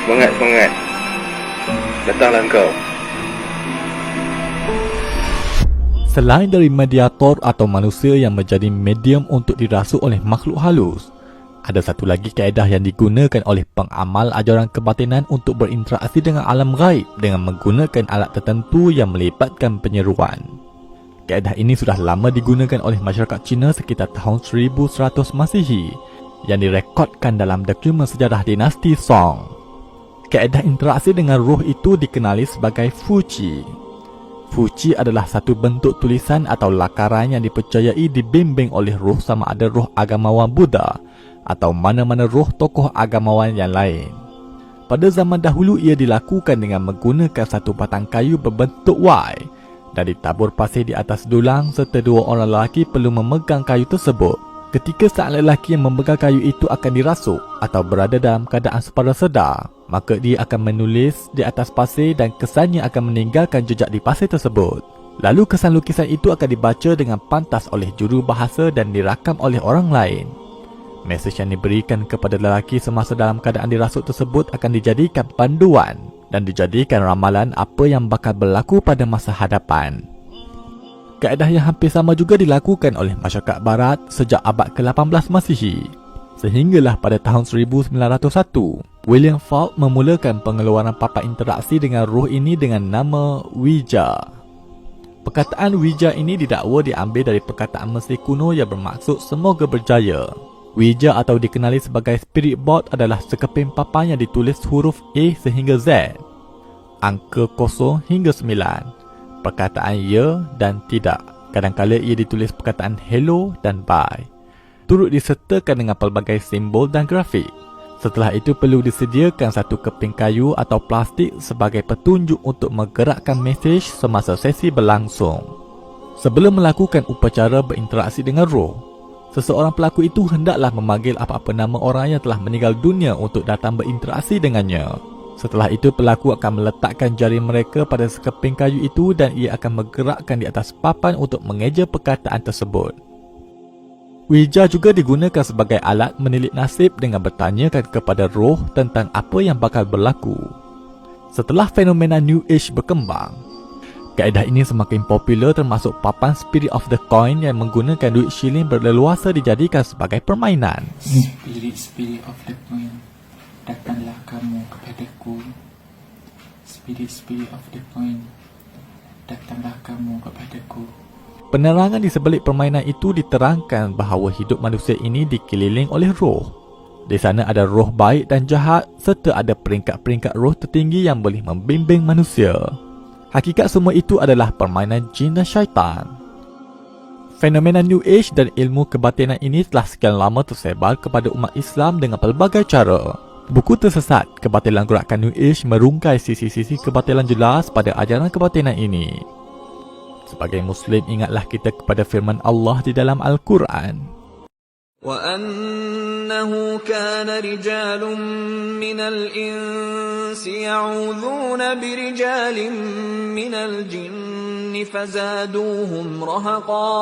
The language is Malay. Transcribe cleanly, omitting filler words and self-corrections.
Semangat. Datanglah engkau. Selain dari mediator atau manusia yang menjadi medium untuk dirasuk oleh makhluk halus, ada satu lagi kaedah yang digunakan oleh pengamal ajaran kebatinan untuk berinteraksi dengan alam gaib dengan menggunakan alat tertentu yang melibatkan penyeruan. Kaedah ini sudah lama digunakan oleh masyarakat Cina sekitar tahun 1100 Masihi yang direkodkan dalam dokumen sejarah dinasti Song. Kaedah interaksi dengan roh itu dikenali sebagai Fuqi. Fuqi adalah satu bentuk tulisan atau lakaran yang dipercayai dibimbing oleh roh, sama ada roh agamawan Buddha atau mana-mana roh tokoh agamawan yang lain. Pada zaman dahulu ia dilakukan dengan menggunakan satu batang kayu berbentuk Y dan ditabur pasir di atas dulang, serta dua orang lelaki perlu memegang kayu tersebut. Ketika sang lelaki yang memegang kayu itu akan dirasuk atau berada dalam keadaan sepada sedar, maka dia akan menulis di atas pasir dan kesannya akan meninggalkan jejak di pasir tersebut. Lalu kesan lukisan itu akan dibaca dengan pantas oleh juru bahasa dan dirakam oleh orang lain. Mesej yang diberikan kepada lelaki semasa dalam keadaan dirasuk tersebut akan dijadikan panduan dan dijadikan ramalan apa yang bakal berlaku pada masa hadapan. Kaedah yang hampir sama juga dilakukan oleh masyarakat barat sejak abad ke-18 Masihi. Sehinggalah pada tahun 1901, William Falk memulakan pengeluaran papan interaksi dengan roh ini dengan nama Ouija. Perkataan Ouija ini didakwa diambil dari perkataan Mesir kuno yang bermaksud semoga berjaya. Ouija atau dikenali sebagai spirit board adalah sekeping papan yang ditulis huruf A sehingga Z, angka 0 hingga 9, perkataan ya dan tidak. Kadang-kadang ia ditulis perkataan hello dan bye. Turut disertakan dengan pelbagai simbol dan grafik. Setelah itu perlu disediakan satu keping kayu atau plastik sebagai petunjuk untuk menggerakkan mesej semasa sesi berlangsung. Sebelum melakukan upacara berinteraksi dengan roh, seseorang pelaku itu hendaklah memanggil apa-apa nama orang yang telah meninggal dunia untuk datang berinteraksi dengannya. Setelah itu pelaku akan meletakkan jari mereka pada sekeping kayu itu dan ia akan menggerakkan di atas papan untuk mengeja perkataan tersebut. Ouija juga digunakan sebagai alat menilik nasib dengan bertanyakan kepada roh tentang apa yang bakal berlaku. Setelah fenomena New Age berkembang, kaedah ini semakin popular, termasuk papan Spirit of the Coin yang menggunakan duit shilling berleluasa dijadikan sebagai permainan. Spirit of the Coin, datanglah kamu kepadaku. Spirit of the Coin, datanglah kamu kepadaku. Penerangan di sebalik permainan itu diterangkan bahawa hidup manusia ini dikeliling oleh roh. Di sana ada roh baik dan jahat, serta ada peringkat-peringkat roh tertinggi yang boleh membimbing manusia. Hakikat semua itu adalah permainan jin dan syaitan. Fenomena New Age dan ilmu kebatinan ini telah sekian lama tersebar kepada umat Islam dengan pelbagai cara. Buku tersesat Kebatilan Gerakan New Age merungkai sisi-sisi kebatilan jelas pada ajaran kebatinan ini. Sebagai Muslim, ingatlah kita kepada firman Allah di dalam Al-Quran. وَأَنَّهُ كَانَ رِجَالٌ مِّنَ الْإِنسِ يَعُوذُونَ بِرِجَالٍ مِّنَ الْجِنِّ فَزَادُوهُمْ رَهَقًا